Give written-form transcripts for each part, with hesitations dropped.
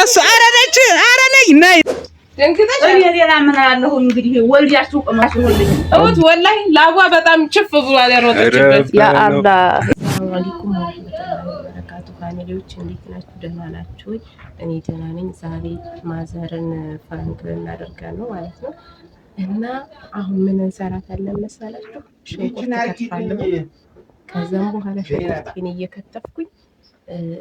አረስ አረነች አረነኝ ነይ ደንግጠሽ እኔ ሌላ ምን አለሁ እንግዲህ ወልዳችሁ ቆማችሁ ወልኝ እውት ወላሂ ላጓ በጣም ችፍ ብሏል ያሮጠችበት ያ አላህ ሰላም አለይኩም ወራህመቱላሂ ወበረካቱ ፋሚሊዎች እንዴት ናችሁ ደህና ናችሁ እኔ ደህና ነኝ ዛሬ ማዘርን ፍራንክ እናደርጋለን ማለት ነው እና አሁን ምን እንሰራታለን መሰላችሁ ሽንኩርት ከትፋለሁ ከዛም በኋላ ሽንኩርቴን እየከተፍኩኝ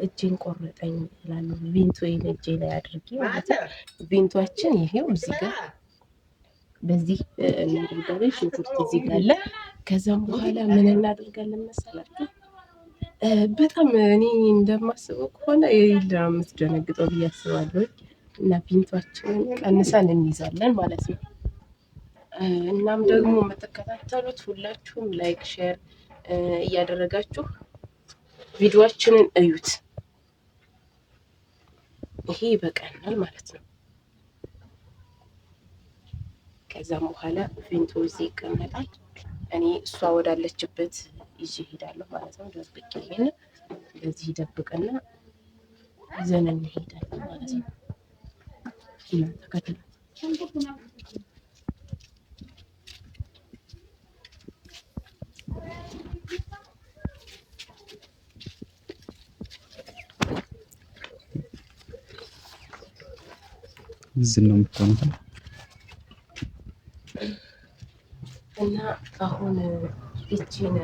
እጄን ቆረጠኝ እላለሁ ቪንቶዬን እጄ ላይ አድርጌ ማለት ነው ቪንቶአችን ይሄው እዚህ ጋር በዚህ እናደርጋለን ሽንኩርት እዚህ ጋር አለ ከዛም በኋላ ምን እናደርጋለን መሰላችሁ በጣም እኔ እንደማስበው ከሆነ የሌለ ነው የምትደነግጠው ብዬ አስባለሁ እና ቪንቶአችንን ቀንሰን እንይዛለን ማለት ነው እናም ደግሞ የምትከታተሉት ሁላችሁም ላይክ ሼር እያደረጋችሁ ቪዲዮአችንን እዩት ይሄ ይበቃናል ማለት ነው ከዛም በኋላ ቪንቶ እዚህ ይቀመጣል እኔ እሷ ወዳለችበት ይዤ ሄዳለሁ ማለት ነው ደብቄ ይሄን እዚህ ደብቀና ይዘን እንሄዳለን ማለት ነው እና ተከታተሉ ዝነው የምትሆነው እና አሁን እቺን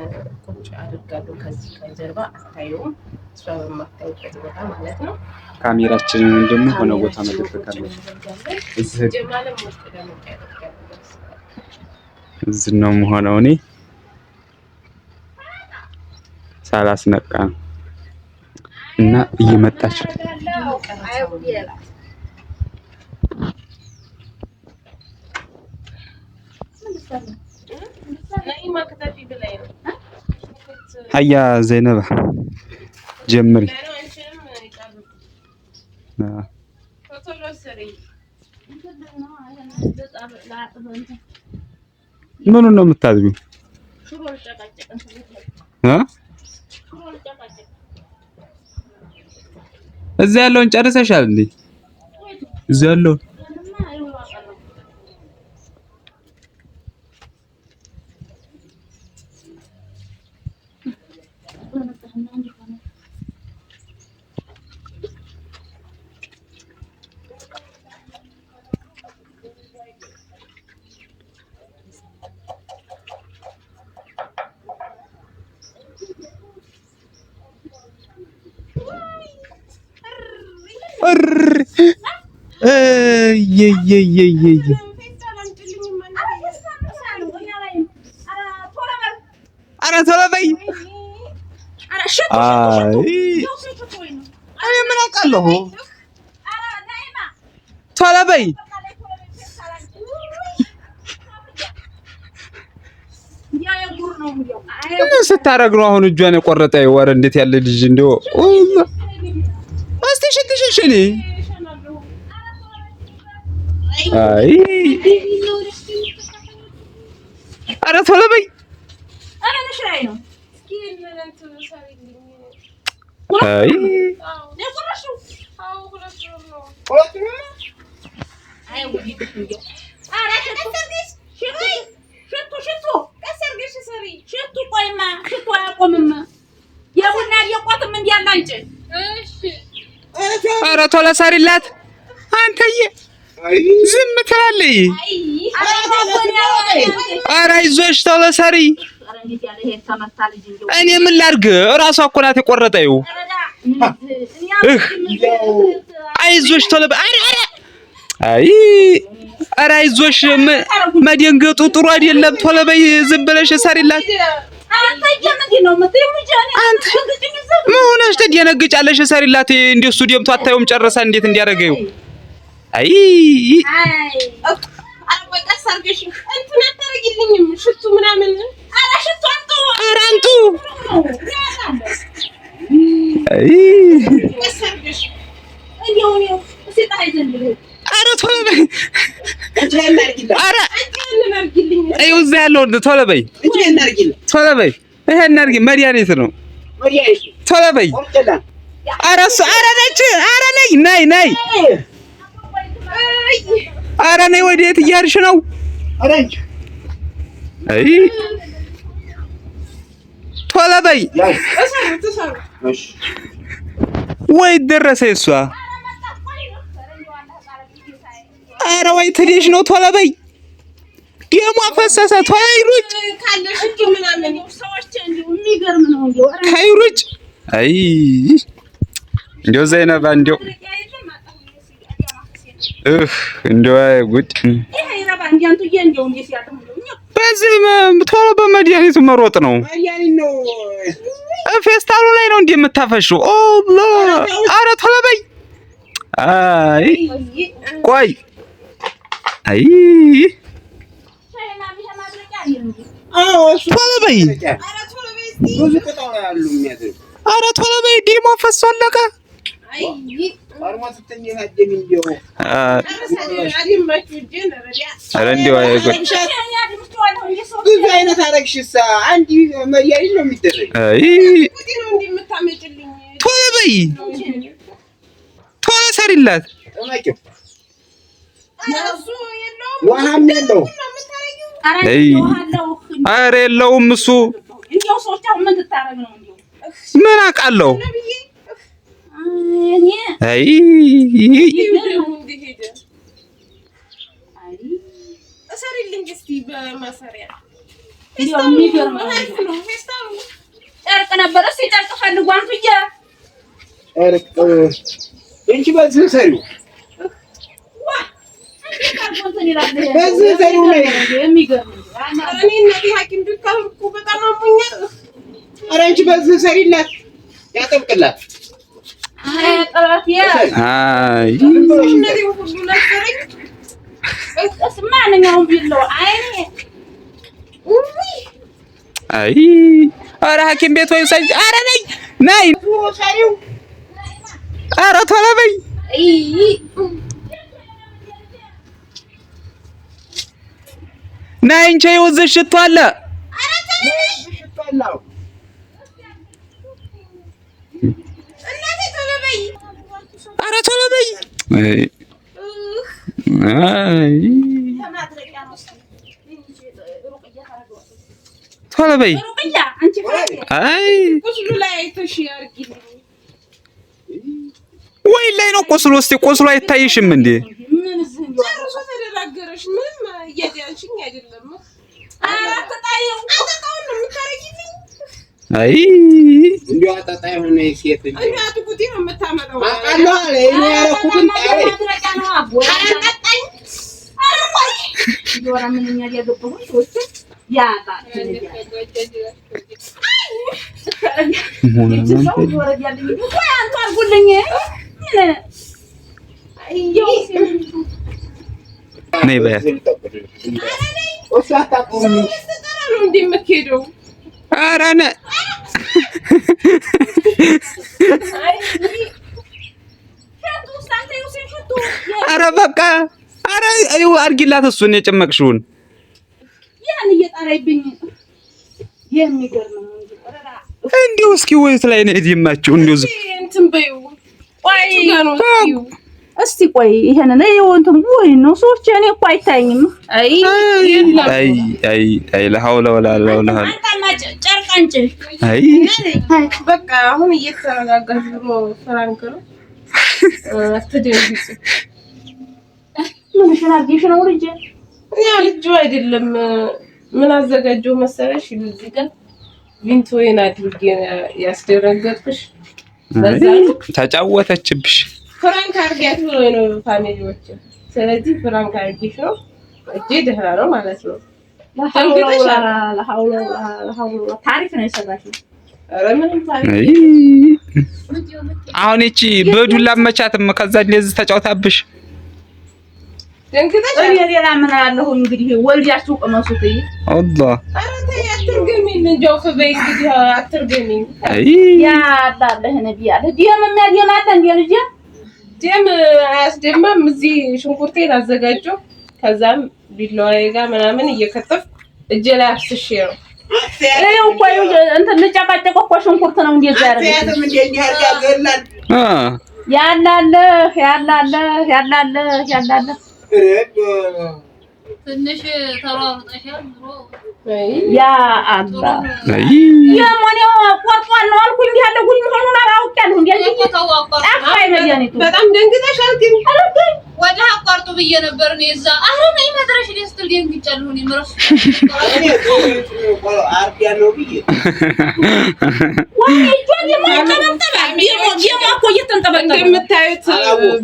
ቁጭ አድርጋለሁ ከዚህ ከጀርባ አታዩም እሷ በማታዩበት ቦታ ማለት ነው ካሜራችንን ደግሞ ሆነ ቦታ መደበቅ አለብን እዚህ ነው የምሆነው እኔ ሳላስነቃ እና እየመጣች هيا زينب جمري منو ነው የምታዝቢው እዛ ያለውን ጨርሰሻል እንዴ እዛ ያለው أنا ثلاثي أنا من أقله ثلاثي ምን ስታረግ ነው አሁን እጇን የቆረጠው ወረ እንዴት ያለ ልጅ እንደው አስተሽሽሽኔ አይ አረ ቶሎ በይ አረ ነሽራይ ነው እስኪ እንንቱ ሳሪልኝ አይ ለቁረሹ አው ሁለቱ ነው አይ ወዲህ አረ ተሰርግሽ ሽቱ ተሰርግሽ ሰሪ ሽቱ ቆይማ ሽቱ አያቆምም የቡና የቋትም እንዲያላንጭ እሺ አረ ቶሎ ሰሪላት አንተዬ ዝም ትላለይ አረ አይዞሽ ቶሎ ሰሪ እኔ ምን ላድርግ እራሷ እኮ ናት የቆረጠው አይዞሽ ቶሎ አይ አረ አይዞሽ መደንገጡ ጥሩ አይደለም ቶሎ በይ ዝም ብለሽ ሰሪላት አንተ ምን ሆነሽ ትደነግጫለሽ ሰሪላት እንደሱ ደምቶ አታዩም ጨረሳ እንዴት እንዲያረገው አይ አረቆይ ቀሰርገሽ እንትን አታረጊልኝም ሽቱ ምናምን አረ ሽቱ አራንቱ አይ ቀሰርገሽ እንዴው ሲጣይ ዘንድሮ አረ ቶሎ በይ አረ እናርጊልኝ አዩ እዛ ያለው ቶሎ በይ ቶሎ በይ ይሄ እናርጊ መድኃኒት ነው ቶሎ በይ አረ አንቺ ኧረ ነይ ኧረ ነይ ወዴት እያልሽ ነው? አይ ቶሎ በይ ወይ ደረሰ እሷ ኧረ ወይ ትንሽ ነው ቶሎ በይ ደሞ ፈሰሰ ቶሎ ይሩጭ ካለሽ እንጂ ምናምን ሰዎች እንዲሁ የሚገርም ነው እንዴ ካይሩጭ አይ እንደው ዘይነባ እንደው እንደው ጉድ ይሄ ይረባ እንዲያንቱ እንደው እንዴ ሲያደም በዚህ ቶሎ በመድኃኒቱ መሮጥ ነው ፌስታሉ ላይ ነው እንዴ የምታፈሽው? አላህ ኧረ ቶሎ በይ አይ ቆይ አይ ቶሎ በይ ኧረ ቶሎ በይ ደሞ ፈሶ አለቀ። ኧረ እንደው ብዙ አይነት አደረግሽሳ አንድ መያይል ነው የሚደረግ። አይ ቶሎ በይ ቶሎ ሰሪላት ውሃም የለው ኧረ የለውም እሱ ምን አውቃለሁ። አይ እሰሪልኝ እስቲ በማሰሪያ ጨርቅ ነበር። እስኪ ጨርቅ ፈልጉ አንቱዬ እንጂ በዚህ ሰሪው በዚህ ሰሪው ላይ የሚገርም እኔ እናቴ ሐኪም ቢካልኩ በጣም አሞኛል። ኧረ አንቺ በዚህ ሰሪላት ያጠብቅላት ጠላት ያ አይ እነዚህ ሁሉ ነገረኝ ማንኛውም ቢለው አይኔ አይ ኧረ ሐኪም ቤት ወይ ሳይ ኧረ ነይ ሰሪው ኧረ ቶሎ በይ ነይ እንጂ ይወዝሽ ሽቶ አለ ኧረ ቶሎ በይ አይ ቶሎ በይ አይ ወይ ላይ ነው ቆስሎ እስቲ ቆስሎ አይታይሽም እንዴ? አይ እንዲያው አጣጣይ ሆነ ሴት እንዴ አጥቁቲ ነው የምታመጣው አቃለው አለ እኔ ያረኩትን ጣይ ነይ በያት ኧረ ነይ ኧረ በቃ ኧረ አይው አድርጊላት እሱን የጨመቅሽውን ያን እየጣራይብኝ የሚገርም ነው እንዴ እስኪ ወይስ ላይ ነው የዲማችሁ እንዴ እንትን በይው ቆይ እስቲ ቆይ ይሄንን እንትን ወይ ነው ሰዎች እኔ እኮ አይታየኝም። አይ ለሐውለ ወላ ለወላ ጨርቅ አንቺ አይ በቃ አሁን እየተረጋጋሽ ነው ፍራንክ ነው አትደንግጪ ምን ሸናግሽ ነው ልጅ ያ ልጅ አይደለም ምን አዘጋጀው መሰለሽ እዚህ ጋር ቪንቶዬን አድርጌ ያስደረገጥኩሽ በዛ ተጫወተችብሽ ፍራንክ አድርጊያት ብሎ ነው ፋሚሊዎች። ስለዚህ ፍራንክ አድርጊሽ ነው እጄ ደህና ነው ማለት ነው። ታሪክ ነው የሰራሽው። ኧረ ምንም ታሪክ አሁን እቺ በዱላ መቻትም ከዛ እንደዚህ ተጫውታብሽ ደንግጠሽ እኔ ሌላ ምን አለሁ እንግዲህ ወልዲያችሁ ቀመሱት። አላህ ኧረ ተይ አትርገሚኝ እንደው ፈበይ እንግዲህ አትርገሚኝ። ያ አላህ ነብይ አለ ደም የሚያደም አለ እንዴ ልጅ ደም አያስደማም። እዚህ ሽንኩርቴን አዘጋጀው ከዛም ቢላዋዬ ጋር ምናምን እየከተፍ እጄ ላይ አፍስሼ ነው እኔው ቆይ እንትን ልጨቃጨቀው እኮ ሽንኩርት ነው እንደዛ ያደረገው ያላለ ትንሽ ተሯሩጠሻል ብሎ ያ አላህ የሞኔው ቆርጧል ነው አልኩኝ። እንዲህ ያለ ጉድ መሆኑን አላውቅም። እንዴ ጠፋኝ መድኃኒቱ። በጣም ደንግጠሻል ግን ወደ አቋርጡ ብዬ ነበር ነው እዛ አሁን ነኝ መድረሽ ሊስትል ደንግጫለሁ ነው ምረስ አርፍ ያለው ብዬ ወይ ጆን እንደምታዩት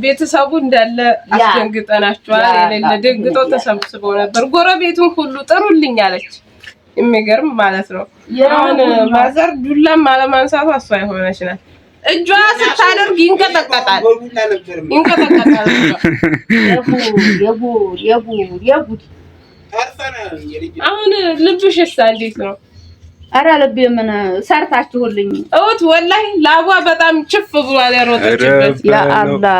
ቤተሰቡ እንዳለ አስደንግጠናቸዋል። የሌለ ደንግጦ ተሰብስበው ነበር። ጎረቤቱን ሁሉ ጥሩልኝ አለች። የሚገርም ማለት ነው። አሁን ማዘር ዱላም አለማንሳቷ እሷ የሆነች ናት። እጇ ስታደርግ ይንቀጠቀጣል። አሁን ልብሽስ እንዴት ነው? ኧረ ልቤ ምን ሰርታችሁልኝ? እውት ወላሂ ላቧ በጣም ችፍ ብሏል። ያሮጠችበት ያ አላህ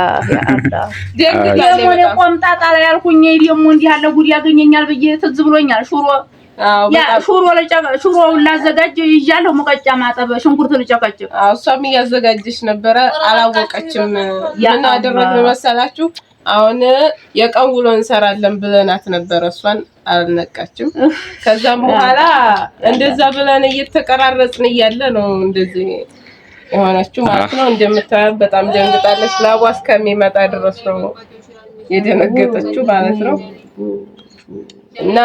ደግሞ ቆምጣጣ ላይ ያልኩኝ ደግሞ እንዲህ ያለ ጉድ ያገኘኛል ብዬ ትዝ ብሎኛል። ሹሮ ላዘጋጅ ይዣለሁ። ሙቀጫ ማጠብ ሽንኩርት ልጨቀጭቅ። እሷም እያዘጋጀች ነበረ፣ አላወቀችም። ምን አደረግን መሰላችሁ? አሁን የቀን ውሎ እንሰራለን ብለናት ነበረ። እሷን አልነቃችም። ከዛም በኋላ እንደዛ ብለን እየተቀራረጽን እያለ ነው እንደዚህ የሆነችው ማለት ነው። እንደምታዩት በጣም ደንግጣለች። ላቧ እስከሚመጣ ድረስ ነው የደነገጠችው ማለት ነው። እና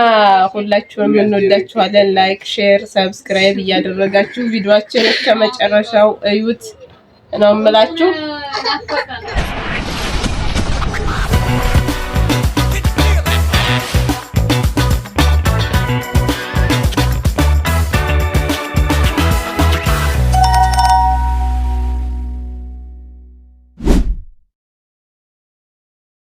ሁላችሁም እንወዳችኋለን። ላይክ፣ ሼር፣ ሰብስክራይብ እያደረጋችሁ ቪዲዮአችንን ከመጨረሻው እዩት ነው የምላችሁ።